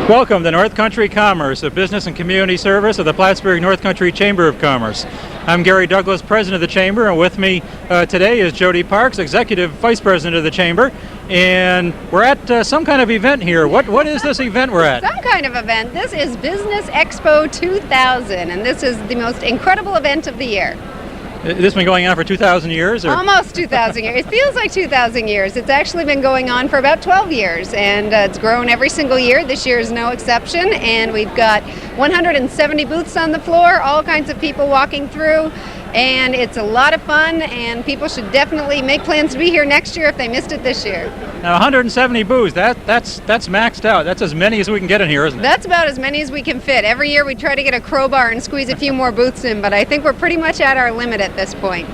Welcome to North Country Commerce, a business and community service of the Plattsburgh North Country Chamber of Commerce. I'm Gary Douglas, President of the Chamber, and with me today is Jody Parks, Executive Vice President of the Chamber, and we're at some kind of event here. What is this event we're at? Some kind of event. This is Business Expo 2000, and this is the most incredible event of the year. This has been going on for 2,000 years? Or? Almost 2,000 years. It feels like 2,000 years. It's actually been going on for about 12 years, and it's grown every single year. This year is no exception, and we've got 170 booths on the floor, all kinds of people walking through, and it's a lot of fun, and people should definitely make plans to be here next year if they missed it this year. Now, 170 booths, that's maxed out. That's as many as we can get in here, isn't it? That's about as many as we can fit. Every year we try to get a crowbar and squeeze a few more booths in, but I think we're pretty much at our limit at this point.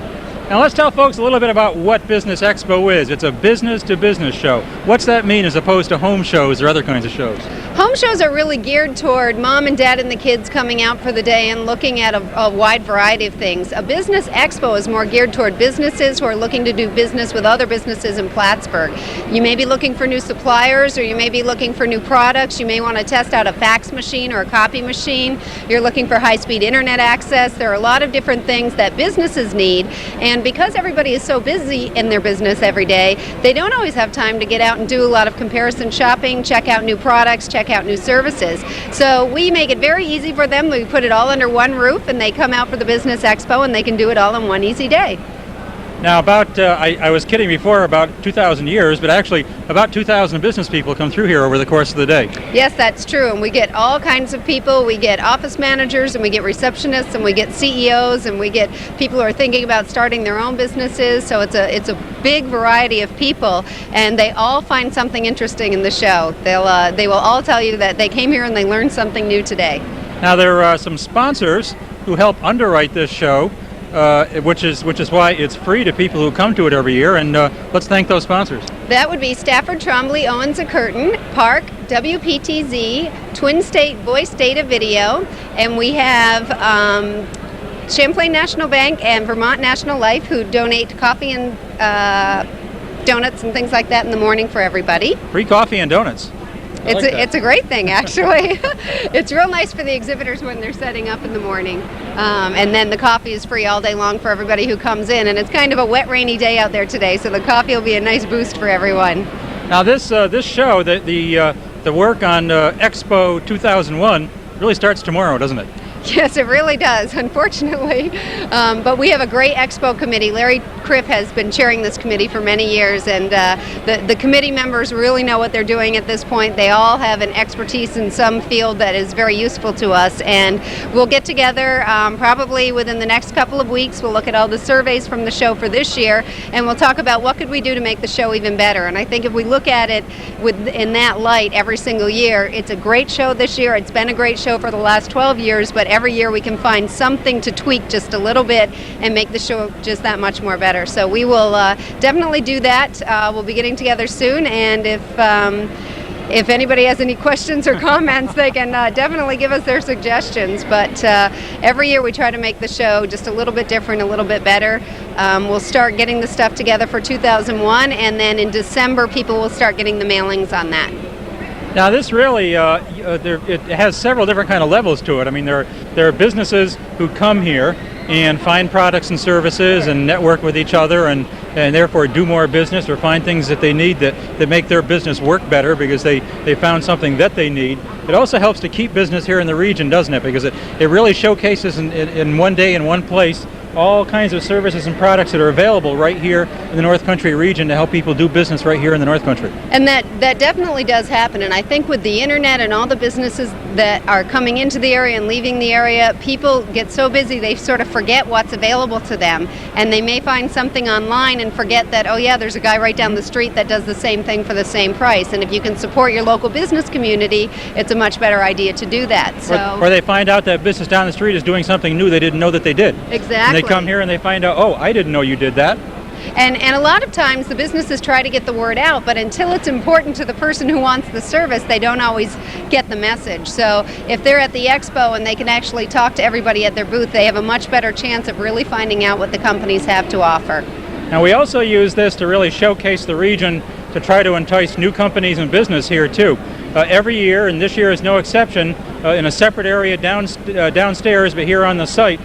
Now let's tell folks a little bit about what Business Expo is. It's a business-to-business show. What's that mean as opposed to home shows or other kinds of shows? Home shows are really geared toward mom and dad and the kids coming out for the day and looking at a wide variety of things. A business expo is more geared toward businesses who are looking to do business with other businesses in Plattsburgh. You may be looking for new suppliers, or you may be looking for new products. You may want to test out a fax machine or a copy machine. You're looking for high-speed internet access. There are a lot of different things that businesses need, and because everybody is so busy in their business every day, they don't always have time to get out and do a lot of comparison shopping, check out new products, check out new services. So we make it very easy for them. We put it all under one roof, and they come out for the Business Expo, and they can do it all in one easy day. Now, I was kidding before about 2,000 years, but actually about 2,000 business people come through here over the course of the day. Yes, that's true, and we get all kinds of people. We get office managers, and we get receptionists, and we get CEOs, and we get people who are thinking about starting their own businesses. So it's a big variety of people, and they all find something interesting in the show. They will all tell you that they came here and they learned something new today. Now, there are some sponsors who help underwrite this show. Which is why it's free to people who come to it every year, and let's thank those sponsors. That would be Stafford Trombley Owens & Curtin, Park, WPTZ, Twin State Voice Data Video, and we have Champlain National Bank and Vermont National Life, who donate coffee and donuts and things like that in the morning for everybody. Free coffee and donuts. It's a great thing, actually. It's real nice for the exhibitors when they're setting up in the morning. And then the coffee is free all day long for everybody who comes in. And it's kind of a wet, rainy day out there today, so the coffee will be a nice boost for everyone. Now this show, the work on Expo 2001 really starts tomorrow, doesn't it? Yes, it really does, unfortunately. But we have a great Expo committee. Larry Criff has been chairing this committee for many years, and the committee members really know what they're doing at this point. They all have an expertise in some field that is very useful to us, and we'll get together probably within the next couple of weeks. We'll look at all the surveys from the show for this year, and we'll talk about what could we do to make the show even better. And I think if we look at it in that light every single year, it's a great show this year. It's been a great show for the last 12 years, but every year we can find something to tweak just a little bit and make the show just that much more better. So we will definitely do that. We'll be getting together soon, and if anybody has any questions or comments, they can definitely give us their suggestions. But every year we try to make the show just a little bit different, a little bit better. We'll start getting the stuff together for 2001, and then in December people will start getting the mailings on that. Now this really, it has several different kind of levels to it. I mean, there are businesses who come here and find products and services and network with each other and therefore do more business or find things that they need that make their business work better because they found something that they need. It also helps to keep business here in the region, doesn't it? Because it really showcases in one day in one place all kinds of services and products that are available right here in the North Country region to help people do business right here in the North Country. And that definitely does happen, and I think with the internet and all the businesses that are coming into the area and leaving the area, people get so busy they sort of forget what's available to them, and they may find something online and forget that, oh yeah, there's a guy right down the street that does the same thing for the same price. And if you can support your local business community, it's a much better idea to do that. So, or they find out that business down the street is doing something new they didn't know that they did. Exactly. And they come here and they find out, oh, I didn't know you did that. And a lot of times the businesses try to get the word out, but until it's important to the person who wants the service, they don't always get the message. So if they're at the expo and they can actually talk to everybody at their booth, they have a much better chance of really finding out what the companies have to offer. Now we also use this to really showcase the region to try to entice new companies and business here too. every year, and this year is no exception, in a separate area downstairs, but here on the site,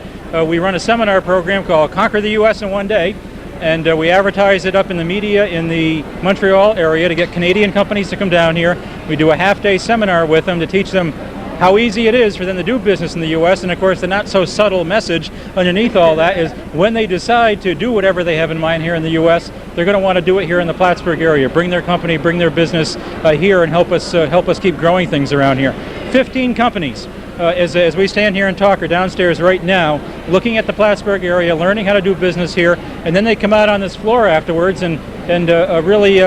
we run a seminar program called Conquer the U.S. in One Day, and we advertise it up in the media in the Montreal area to get Canadian companies to come down here. We do a half-day seminar with them to teach them how easy it is for them to do business in the U.S. And of course, the not so subtle message underneath all that is when they decide to do whatever they have in mind here in the U.S., they're going to want to do it here in the Plattsburgh area. Bring their company, bring their business here, and help us keep growing things around here. 15 companies. As we stand here and talk are downstairs right now, looking at the Plattsburgh area, learning how to do business here, and then they come out on this floor afterwards and really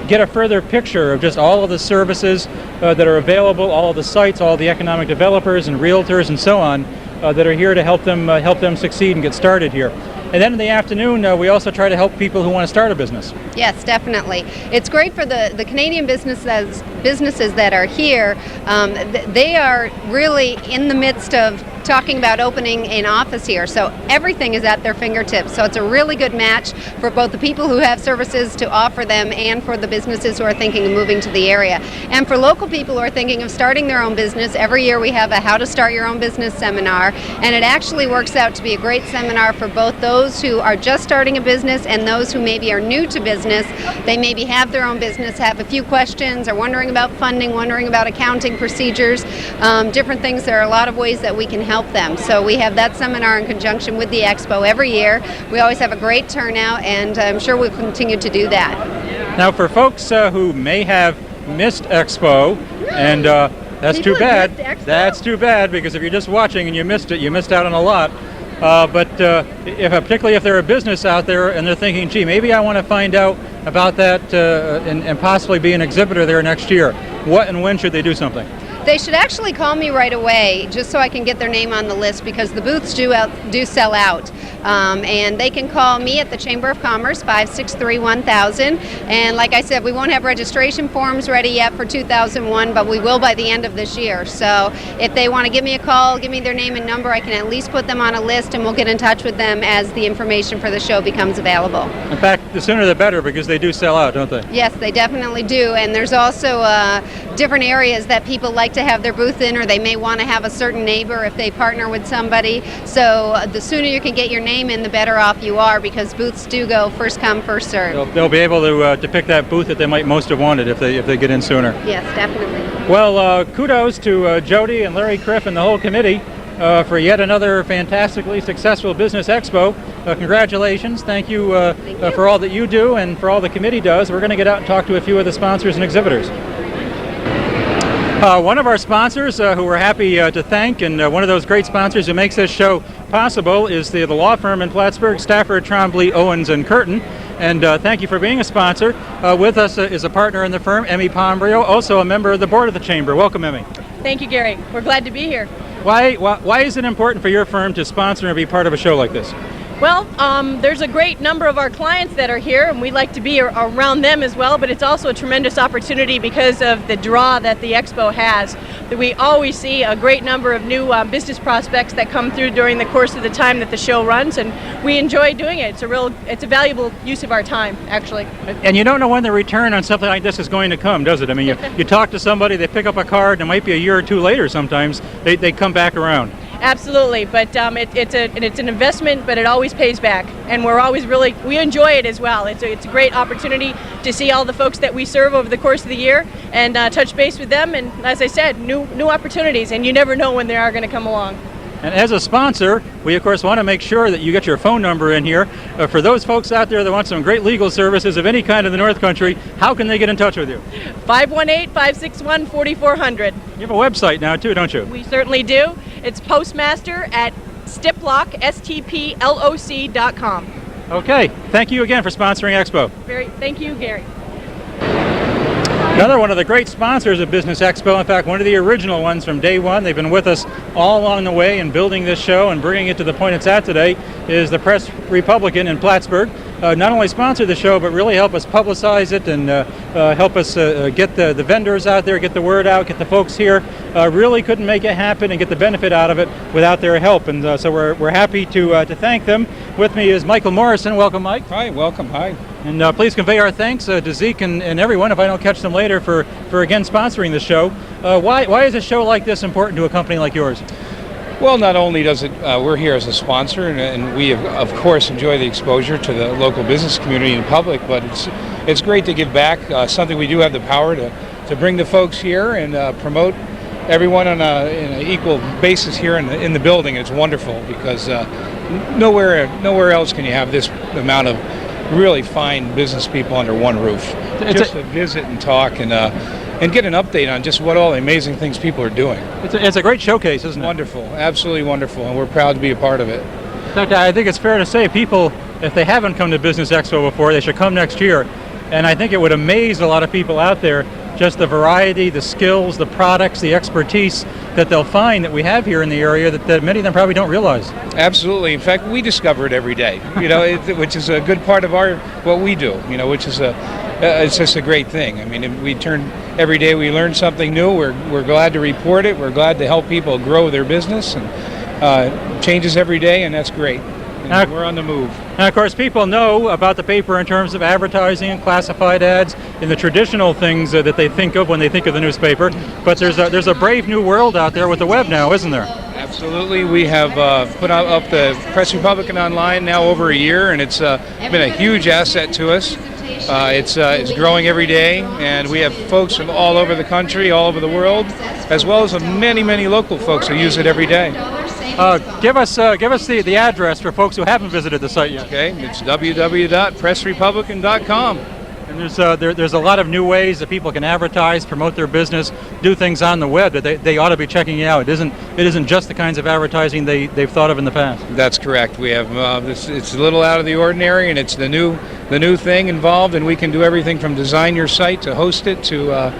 get a further picture of just all of the services that are available, all of the sites, all the economic developers and realtors and so on that are here to help them succeed and get started here. And then in the afternoon, we also try to help people who want to start a business. Yes, definitely. It's great for the Canadian businesses that are here. They are really in the midst of talking about opening an office here, so everything is at their fingertips. So it's a really good match for both the people who have services to offer them and for the businesses who are thinking of moving to the area. And for local people who are thinking of starting their own business, every year we have a How to Start Your Own Business seminar, and it actually works out to be a great seminar for both those who are just starting a business and those who maybe are new to business. They maybe have their own business, have a few questions, are wondering about funding, wondering about accounting procedures, different things. There are a lot of ways that we can help them. So we have that seminar in conjunction with the Expo every year. We always have a great turnout, and I'm sure we'll continue to do that. Now, for folks who may have missed Expo, and that's too bad. That's too bad, because if you're just watching and you missed it, you missed out on a lot. But particularly if they're a business out there and they're thinking, gee, maybe I want to find out about that and possibly be an exhibitor there next year, what and when should they do something? They should actually call me right away, just so I can get their name on the list, because the booths do sell out. And they can call me at the Chamber of Commerce, 563-1000. And like I said, we won't have registration forms ready yet for 2001, but we will by the end of this year. So if they want to give me a call, give me their name and number, I can at least put them on a list, and we'll get in touch with them as the information for the show becomes available. In fact, the sooner the better, because they do sell out, don't they? Yes, they definitely do. And there's also different areas that people like to have their booth in, or they may want to have a certain neighbor if they partner with somebody. So the sooner you can get your name in, the better off you are, because booths do go first come, first serve. They'll be able to pick that booth that they might most have wanted if they get in sooner. Yes, definitely. Well, kudos to Jody and Larry Criff and the whole committee for yet another fantastically successful business expo. Congratulations. Thank you, for all that you do and for all the committee does. We're going to get out and talk to a few of the sponsors and exhibitors. One of our sponsors who we're happy to thank, and one of those great sponsors who makes this show possible, is the law firm in Plattsburgh, Stafford, Trombley, Owens & Curtin. And thank you for being a sponsor. With us is a partner in the firm, Emmy Pombrio, also a member of the board of the Chamber. Welcome, Emmy. Thank you, Gary. We're glad to be here. Why is it important for your firm to sponsor and be part of a show like this? Well, there's a great number of our clients that are here, and we like to be around them as well, but it's also a tremendous opportunity because of the draw that the Expo has. We always see a great number of new business prospects that come through during the course of the time that the show runs, and we enjoy doing it. It's a valuable use of our time, actually. And you don't know when the return on something like this is going to come, does it? I mean, you talk to somebody, they pick up a card, and it might be a year or two later sometimes, they come back around. Absolutely, but it's an investment, but it always pays back, and we enjoy it as well. It's a great opportunity to see all the folks that we serve over the course of the year and touch base with them, and as I said, new opportunities, and you never know when they are going to come along. And as a sponsor, we of course want to make sure that you get your phone number in here. For those folks out there that want some great legal services of any kind in the North Country, how can they get in touch with you? 518-561-4400. You have a website now too, don't you? We certainly do. It's postmaster at stiplock.com. Okay, thank you again for sponsoring Expo. Thank you, Gary. Another one of the great sponsors of Business Expo, in fact, one of the original ones from day one, they've been with us all along the way in building this show and bringing it to the point it's at today, is the Press Republican in Plattsburgh. not only sponsor the show, but really help us publicize it and help us get the vendors out there, get the word out, get the folks here. Really couldn't make it happen and get the benefit out of it without their help. And so we're happy to thank them. With me is Michael Morrison. Welcome, Mike. Hi, welcome. Hi. And please convey our thanks to Zeke and everyone, if I don't catch them later, for again sponsoring the show. Why is a show like this important to a company like yours? Well, not only does it, we're here as a sponsor, and we, of course, enjoy the exposure to the local business community and public, but it's great to give back, something we do have the power to bring the folks here and promote everyone on an equal basis here in the building. It's wonderful because nowhere else can you have this amount of really fine business people under one roof. Just to visit and talk and get an update on just what all the amazing things people are doing. It's a great showcase, isn't it? Wonderful, absolutely wonderful, and we're proud to be a part of it. In fact, I think it's fair to say people, if they haven't come to Business Expo before, they should come next year. And I think it would amaze a lot of people out there, just the variety, the skills, the products, the expertise that they'll find that we have here in the area that many of them probably don't realize. Absolutely. In fact, we discover it every day, which is a good part of what we do, which is it's just a great thing. I mean, every day we learn something new. We're glad to report it. We're glad to help people grow their business, and changes every day, and that's great. We're on the move. And of course, people know about the paper in terms of advertising and classified ads and the traditional things that they think of when they think of the newspaper. But there's a brave new world out there with the web now, isn't there? Absolutely. We have put up the Press Republican online now over a year, and it's been a huge asset to us. It's growing every day, and we have folks from all over the country, all over the world, as well as many, many local folks who use it every day. Give us the address for folks who haven't visited the site yet. Okay, it's www.pressrepublican.com. And there's a lot of new ways that people can advertise, promote their business, do things on the web that they ought to be checking out. It isn't just the kinds of advertising they've thought of in the past. That's correct. We have it's a little out of the ordinary, and it's the new thing involved, and we can do everything from design your site to host it to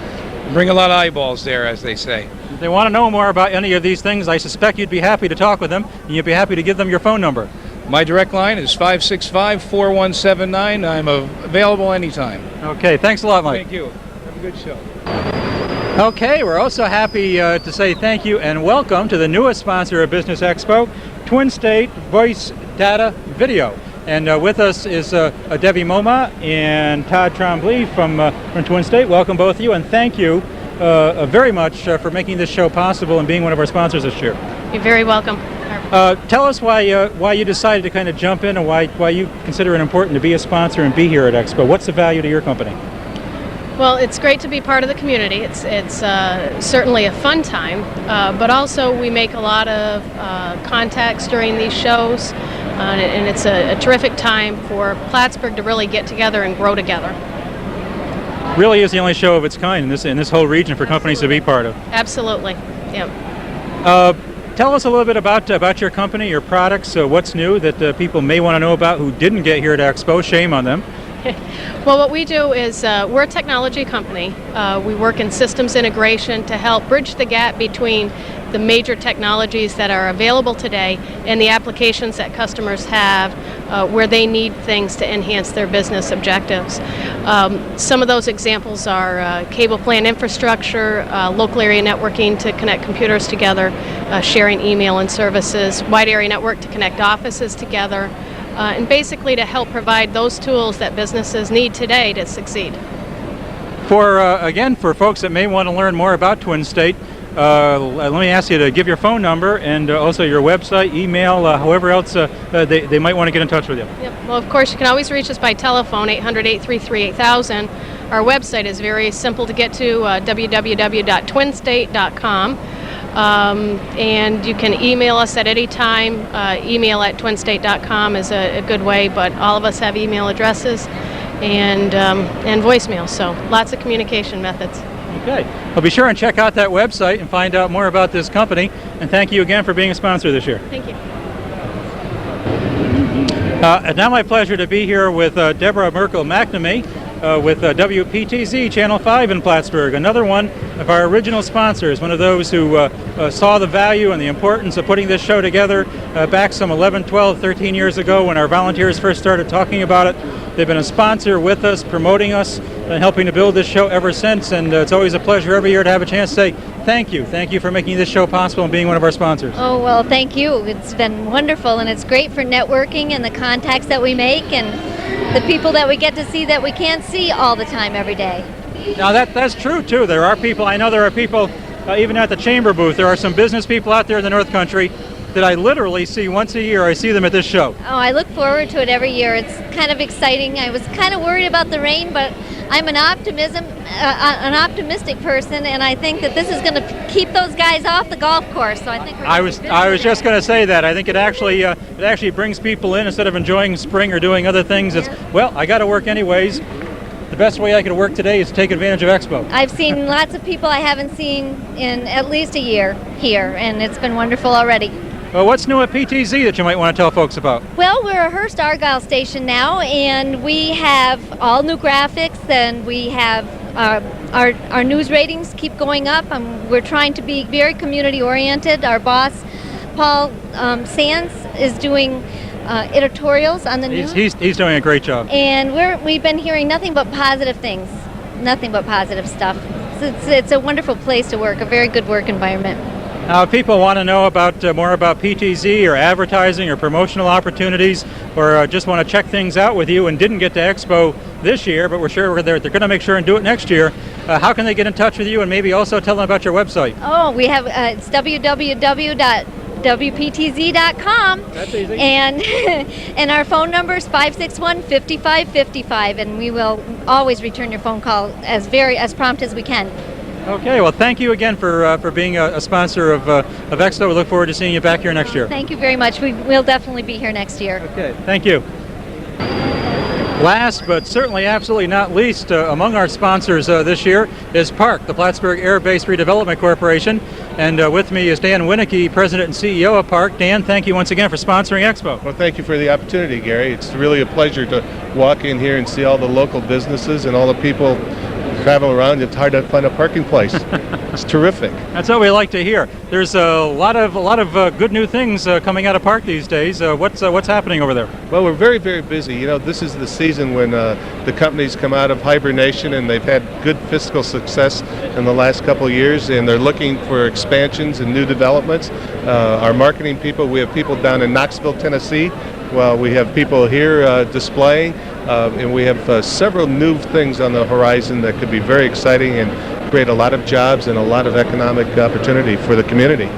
bring a lot of eyeballs there, as they say. If they want to know more about any of these things, I suspect you'd be happy to talk with them, and you'd be happy to give them your phone number. My direct line is 565-4179. I'm available anytime. Okay, thanks a lot, Mike. Thank you. Have a good show. Okay, we're also happy to say thank you and welcome to the newest sponsor of Business Expo, Twin State Voice Data Video. And with us is Debbie Moma and Todd Trombley from Twin State. Welcome, both of you, and thank you very much for making this show possible and being one of our sponsors this year. You're very welcome. Tell us why you decided to kind of jump in and why you consider it important to be a sponsor and be here at Expo. What's the value to your company? Well, it's great to be part of the community. It's certainly a fun time, but also we make a lot of contacts during these shows, and it's a terrific time for Plattsburgh to really get together and grow together. Really is the only show of its kind in this whole region for companies to be part of. Absolutely. Yep. Tell us a little bit about your company, your products, what's new that people may want to know about who didn't get here at Expo. Shame on them. Well, what we do is we're a technology company. We work in systems integration to help bridge the gap between the major technologies that are available today and the applications that customers have where they need things to enhance their business objectives. Some of those examples are cable plant infrastructure, local area networking to connect computers together, sharing email and services, wide area network to connect offices together, and basically to help provide those tools that businesses need today to succeed. For folks that may want to learn more about Twin State, let me ask you to give your phone number and also your website, email, however else they might want to get in touch with you. Yep. Well, of course, you can always reach us by telephone, 800-833-8000. Our website is very simple to get to, www.twinstate.com. And you can email us at any time. Email at twinstate.com is a good way, but all of us have email addresses and voicemail, so lots of communication methods. Okay. Well, be sure and check out that website and find out more about this company. And thank you again for being a sponsor this year. Thank you. Now my pleasure to be here with Deborah Merkel-McNamee. with WPTZ Channel 5 in Plattsburgh, another one of our original sponsors, one of those who saw the value and the importance of putting this show together back some 11, 12, 13 years ago when our volunteers first started talking about it. They've been a sponsor with us, promoting us, and helping to build this show ever since, and it's always a pleasure every year to have a chance to say thank you. Thank you for making this show possible and being one of our sponsors. Oh, well, thank you. It's been wonderful, and it's great for networking and the contacts that we make and the people that we get to see that we can't see all the time every day. Now that's true too. There are people, I know there are people even at the chamber booth, there are some business people out there in the North Country that I literally see once a year. I see them at this show. Oh, I look forward to it every year. It's kind of exciting. I was kind of worried about the rain, but I'm an optimistic person, and I think that this is going to keep those guys off the golf course. So I think I was just going to say that. I think it actually brings people in instead of enjoying spring or doing other things. It's, well, I got to work anyways. The best way I could work today is to take advantage of Expo. I've seen lots of people I haven't seen in at least a year here, and it's been wonderful already. Well, what's new at PTZ that you might want to tell folks about? Well, we're a Hearst Argyle station now, and we have all new graphics, and we have our news ratings keep going up. We're trying to be very community oriented. Our boss, Paul Sands, is doing editorials on the news. He's doing a great job. And we've been hearing nothing but positive things, nothing but positive stuff. So it's a wonderful place to work, a very good work environment. Now, if people want to know about more about PTZ or advertising or promotional opportunities, or just want to check things out with you and didn't get to Expo this year, but we're sure they're going to make sure and do it next year, how can they get in touch with you, and maybe also tell them about your website? Oh, we have it's www.wptz.com. That's easy. And our phone number is 561-5555, and we will always return your phone call as prompt as we can. Okay, well, thank you again for being a sponsor of Expo. We look forward to seeing you back here next year. Thank you very much. We will definitely be here next year. Okay, thank you. Last, but certainly absolutely not least, among our sponsors this year is PARC, the Plattsburgh Air Base Redevelopment Corporation. And with me is Dan Winnicky, President and CEO of PARC. Dan, thank you once again for sponsoring Expo. Well, thank you for the opportunity, Gary. It's really a pleasure to walk in here and see all the local businesses and all the people travel around. It's hard to find a parking place. It's terrific. That's what we like to hear. There's a lot of good new things coming out of PARC these days. What's happening over there? Well, we're very, very busy. You know, this is the season when the companies come out of hibernation, and they've had good fiscal success in the last couple of years, and they're looking for expansions and new developments. Our marketing people, we have people down in Knoxville, Tennessee. Well, we have people here displaying, and we have several new things on the horizon that could be very exciting and create a lot of jobs and a lot of economic opportunity for the community.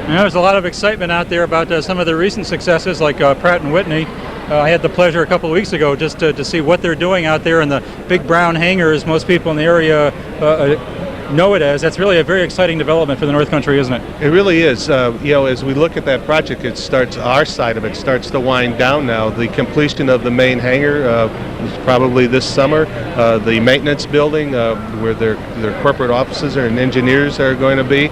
There's a lot of excitement out there about some of the recent successes, like Pratt & Whitney. I had the pleasure a couple of weeks ago just to see what they're doing out there in the big brown hangars most people in the area know it as. That's really a very exciting development for the North Country, isn't it? It really is. You know, as we look at that project, it starts, our side of it starts to wind down now. The completion of the main hangar is probably this summer. The maintenance building where their corporate offices and engineers are going to be.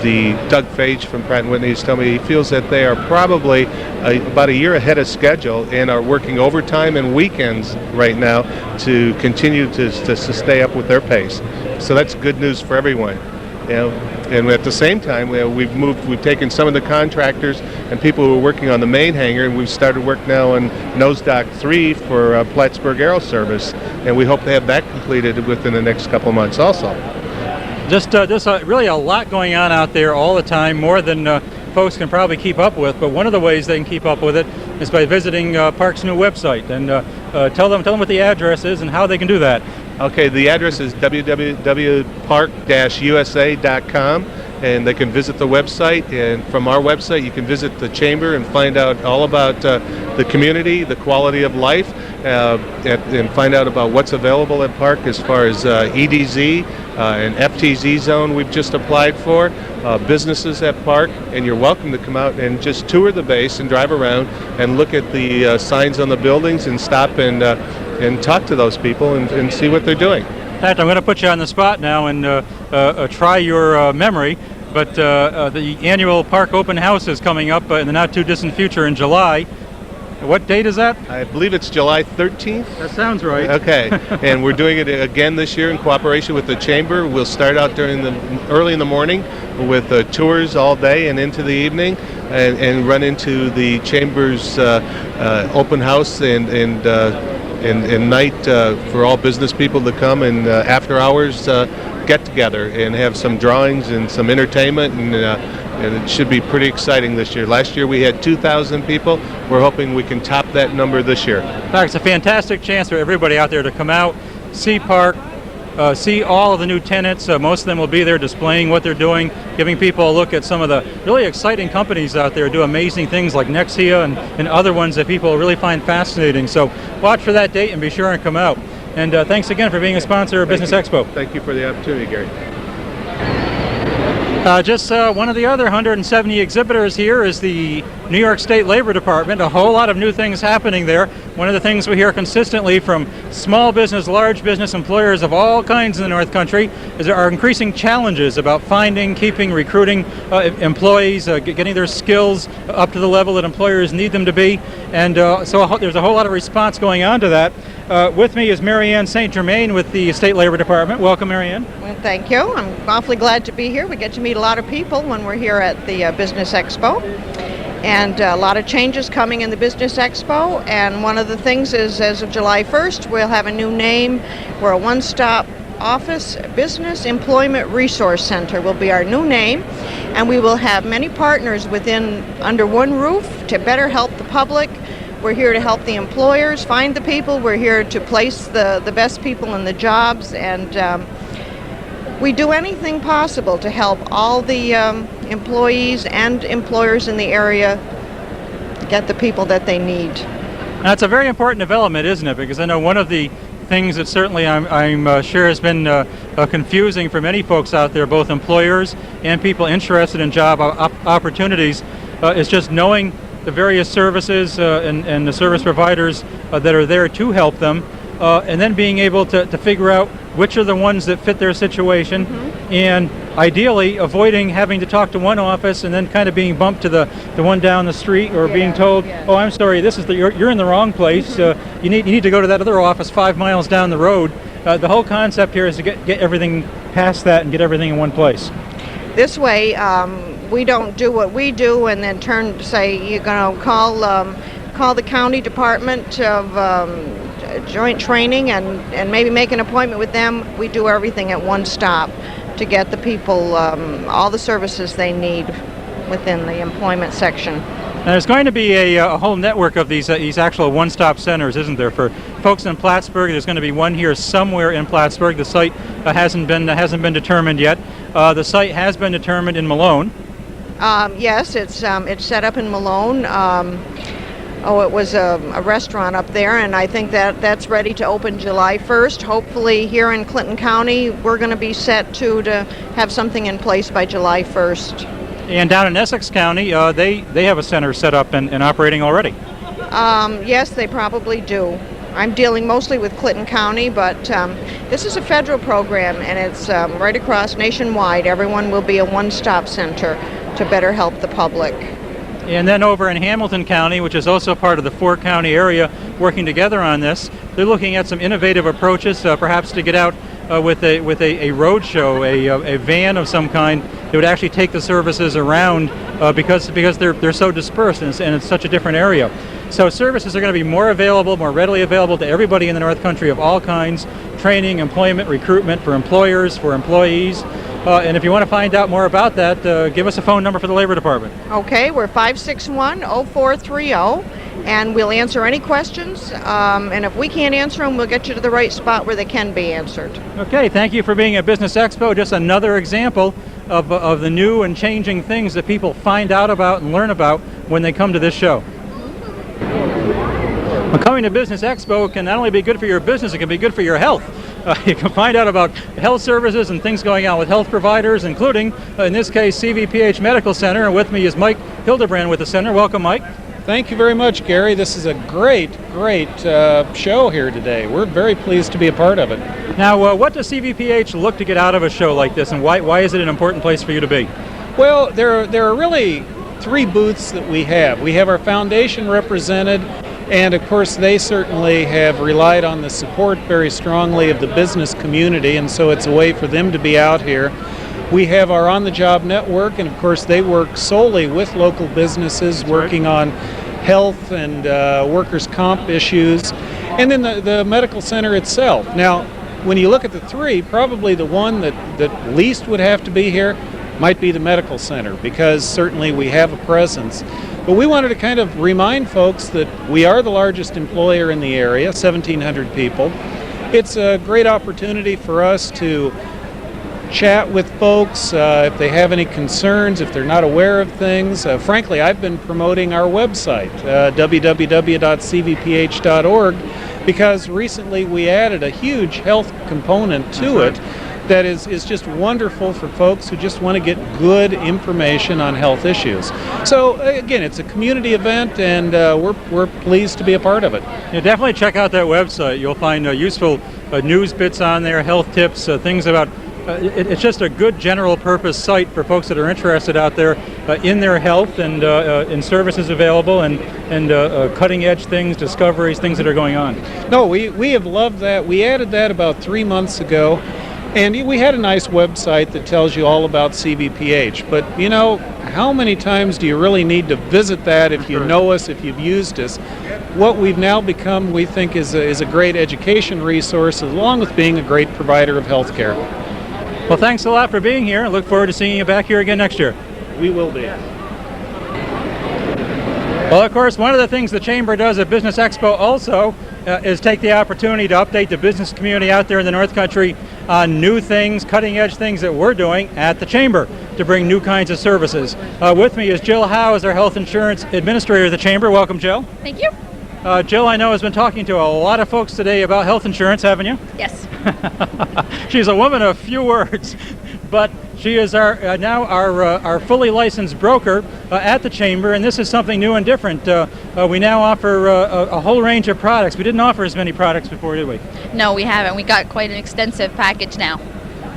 The Doug Fage from Pratt & Whitney is telling me he feels that they are probably about a year ahead of schedule and are working overtime and weekends right now to continue to stay up with their pace. So that's good news for everyone. You know, and at the same time, we've taken some of the contractors and people who are working on the main hangar, and we've started work now on Nose Dock 3 for Plattsburgh Aero Service, and we hope to have that completed within the next couple of months also. Just there's really a lot going on out there all the time, more than folks can probably keep up with. But one of the ways they can keep up with it is by visiting PARC's new website, and tell them what the address is and how they can do that. Okay, the address is www.parc-usa.com, and they can visit the website. And from our website, you can visit the chamber and find out all about the community, the quality of life, and find out about what's available at PARC as far as EDZ and FTZ zone we've just applied for, businesses at PARC, and you're welcome to come out and just tour the base and drive around and look at the signs on the buildings and stop and talk to those people and see what they're doing. In fact, I'm going to put you on the spot now and try your memory, but the annual PARC Open House is coming up in the not-too-distant future in July. What date is that? I believe it's July 13th. That sounds right. Okay, and we're doing it again this year in cooperation with the Chamber. We'll start out early in the morning with tours all day and into the evening, and run into the Chamber's open house and night for all business people to come, and after hours get together and have some drawings and some entertainment, and it should be pretty exciting this year. Last year we had 2,000 people. We're hoping we can top that number this year. In fact, it's a fantastic chance for everybody out there to come out, see Park, see all of the new tenants. Most of them will be there displaying what they're doing, giving people a look at some of the really exciting companies out there who do amazing things like Nexia and other ones that people really find fascinating. So watch for that date and be sure and come out. And thanks again for being a sponsor of Business Expo. Thank you for the opportunity, Gary. Just one of the other 170 exhibitors here is the New York State Labor Department. A whole lot of new things happening there. One of the things we hear consistently from small business, large business employers of all kinds in the North Country is there are increasing challenges about finding, keeping, recruiting employees, getting their skills up to the level that employers need them to be. And so there's a whole lot of response going on to that. With me is Marianne St. Germain with the State Labor Department. Welcome, Marianne. Well, thank you. I'm awfully glad to be here. We get to meet a lot of people when we're here at the Business Expo. And a lot of changes coming in the Business Expo. And one of the things is, as of July 1st, we'll have a new name. We're a one-stop office business employment resource center will be our new name. And we will have many partners under one roof to better help the public. We're here to help the employers find the people. We're here to place the best people in the jobs, and we do anything possible to help all the employees and employers in the area get the people that they need. That's a very important development, isn't it? Because I know one of the things that certainly I'm sure has been confusing for many folks out there, both employers and people interested in job opportunities, is just knowing the various services and the service providers that are there to help them, and then being able to figure out which are the ones that fit their situation, and ideally avoiding having to talk to one office and then kind of being bumped to the one down the street, or being told, oh, I'm sorry, this is you're in the wrong place. You need to go to that other office 5 miles down the road. The whole concept here is to get everything past that and get everything in one place. This way, we don't do what we do and then turn to say you're going to call the county department of joint training and maybe make an appointment with them. We do everything at one stop to get the people all the services they need within the employment section. And there's going to be a whole network of these actual one-stop centers, isn't there? For folks in Plattsburgh, there's going to be one here somewhere in Plattsburgh. The site hasn't been determined yet. The site has been determined in Malone. Yes, it's set up in Malone. It was a restaurant up there, and I think that's ready to open July 1st. Hopefully here in Clinton County, we're going to be set to have something in place by July 1st. And down in Essex County, they have a center set up and operating already. Yes, they probably do. I'm dealing mostly with Clinton County, but this is a federal program, and it's right across nationwide. Everyone will be a one-stop center to better help the public. And then over in Hamilton County, which is also part of the four-county area working together on this, they're looking at some innovative approaches, perhaps to get out with a road show, a van of some kind that would actually take the services around because they're so dispersed and it's such a different area. So services are going to be more readily available to everybody in the North Country of all kinds: training, employment, recruitment for employers, for employees. And if you want to find out more about that, give us a phone number for the Labor Department. Okay, we're 561-0430, and we'll answer any questions. And if we can't answer them, we'll get you to the right spot where they can be answered. Okay, thank you for being at Business Expo. Just another example of the new and changing things that people find out about and learn about when they come to this show. Well, coming to Business Expo can not only be good for your business, it can be good for your health. You can find out about health services and things going on with health providers, including, in this case, CVPH Medical Center. And with me is Mike Hildebrand with the center. Welcome, Mike. Thank you very much, Gary. This is a great show here today. We're very pleased to be a part of it. Now, what does CVPH look to get out of a show like this, and why is it an important place for you to be? Well, there are really three booths that we have. We have our foundation represented, And of course, they certainly have relied on the support very strongly of the business community, and so it's a way for them to be out here. We have our on-the-job network, and of course they work solely with local businesses working on health and workers' comp issues, and then the medical center itself. Now, when you look at the three, probably the one that least would have to be here might be the medical center, because certainly we have a presence. But we wanted to kind of remind folks that we are the largest employer in the area, 1,700 people. It's a great opportunity for us to chat with folks if they have any concerns, if they're not aware of things. Frankly, I've been promoting our website, www.cvph.org, because recently we added a huge health component to it that is just wonderful for folks who just want to get good information on health issues. So again, it's a community event, and we're pleased to be a part of it. Yeah, definitely check out that website. You'll find useful news bits on there, health tips, things about. It's just a good general purpose site for folks that are interested out there in their health and in services available and cutting edge things, discoveries, things that are going on. No, we have loved that. We added that about 3 months ago. And we had a nice website that tells you all about CVPH, but you know, how many times do you really need to visit that if you know us, if you've used us? What we've now become, we think, is a great education resource, along with being a great provider of health care. Well, thanks a lot for being here. I look forward to seeing you back here again next year. We will be. Well, of course, one of the things the Chamber does at Business Expo also is take the opportunity to update the business community out there in the North Country on new things, cutting-edge things that we're doing at the Chamber to bring new kinds of services. With me is Jill Howe, as our Health Insurance Administrator of the Chamber. Welcome, Jill. Thank you. Jill, I know, has been talking to a lot of folks today about health insurance, haven't you? Yes. She's a woman of few words, but she is now our fully licensed broker at the Chamber, and this is something new and different. We now offer a whole range of products. We didn't offer as many products before, did we? No, we haven't. We got quite an extensive package now.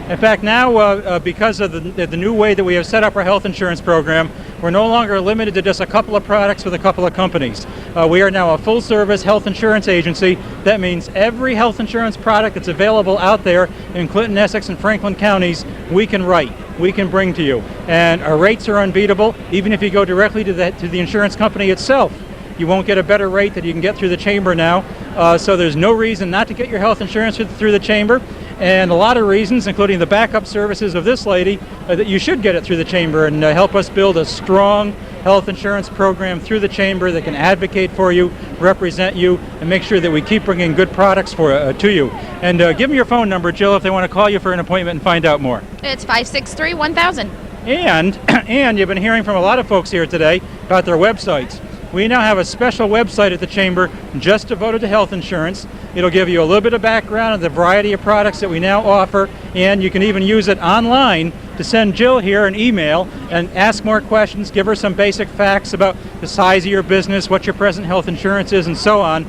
In fact, now because of the new way that we have set up our health insurance program, we're no longer limited to just a couple of products with a couple of companies. We are now a full-service health insurance agency. That means every health insurance product that's available out there in Clinton, Essex, and Franklin counties, we can write, we can bring to you. And our rates are unbeatable. Even if you go directly to the insurance company itself, you won't get a better rate that you can get through the Chamber now. So there's no reason not to get your health insurance through the Chamber. And a lot of reasons, including the backup services of this lady, that you should get it through the Chamber and help us build a strong health insurance program through the Chamber that can advocate for you, represent you, and make sure that we keep bringing good products to you. And give me your phone number, Jill, if they want to call you for an appointment and find out more. It's 563-1000. And you've been hearing from a lot of folks here today about their websites. We now have a special website at the Chamber just devoted to health insurance. It'll give you a little bit of background on the variety of products that we now offer, and you can even use it online to send Jill here an email and ask more questions, give her some basic facts about the size of your business, what your present health insurance is, and so on,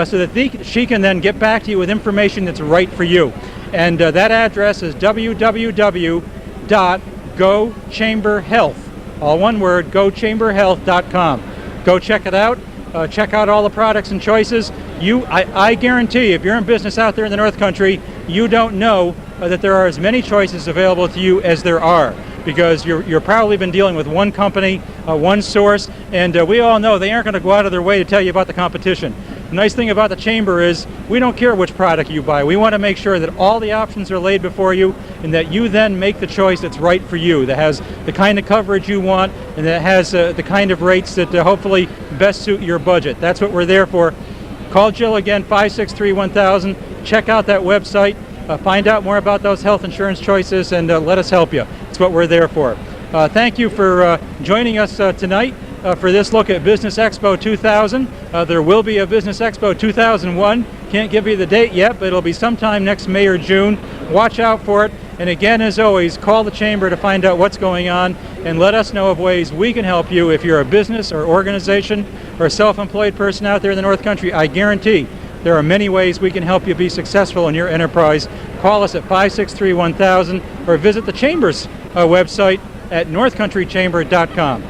so that she can then get back to you with information that's right for you. And that address is www.gochamberhealth, all one word, gochamberhealth.com. Go check it out. Check out all the products and choices. I guarantee you, if you're in business out there in the North Country, you don't know that there are as many choices available to you as there are, because you're probably been dealing with one company, one source, and we all know they aren't going to go out of their way to tell you about the competition. The nice thing about the Chamber is we don't care which product you buy. We want to make sure that all the options are laid before you and that you then make the choice that's right for you, that has the kind of coverage you want and that has the kind of rates that hopefully best suit your budget. That's what we're there for. Call Jill again, 563-1000. Check out that website. Find out more about those health insurance choices and let us help you. It's what we're there for. Thank you for joining us tonight for this look at Business Expo 2000. There will be a Business Expo 2001. Can't give you the date yet, but it'll be sometime next May or June. Watch out for it. And again, as always, call the Chamber to find out what's going on and let us know of ways we can help you. If you're a business or organization or a self-employed person out there in the North Country, I guarantee there are many ways we can help you be successful in your enterprise. Call us at 563-1000 or visit the Chamber's website at northcountrychamber.com.